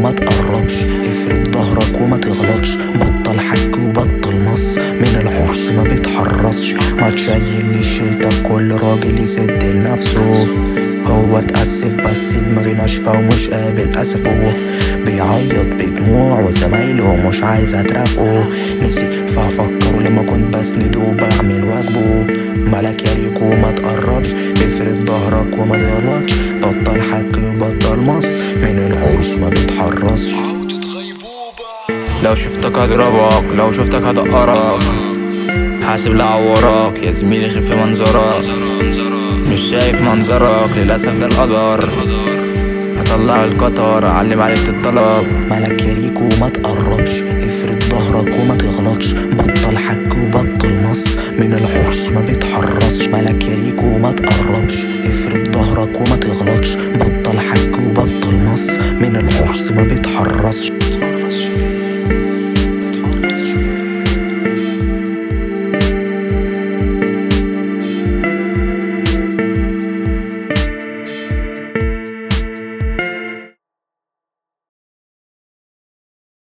وما تقربش، افرد ظهرك وما تغلطش، بطل حك وبطل مص، من الحرص ما بيتحرصش، ما تشيلنيش شيلتك، كل راجل يسد لنفسه. هو اتأسف بس دماغي ناشفة ومش قابل أسفه، بيعيط بدموع وزمايله مش عايزة ترافقه، نسي فهفكره لما كنت بسنده وبعمل واجبه. مالك يا ريكو ما تقربش، افرد ظهرك وما تغلطش، بطل حك وبطل مص، من الحرص ما بيتحرصش. لو شفتك هضربك، لو شفتك هدقرك، حاسب لعورك يا زميلي، خف منظرك، مش شايف منظرك للأسف ده القدر، هطلع القطر اعلم عليك الطلب. مالك يا ريكو ما تقربش، افرد ظهرك وما تغلطش، بطل حك وبطل مص، من الحرص ما بيتحرصش. مالك يا ريكو ما تقربش، افرد ظهرك وما تغلطش،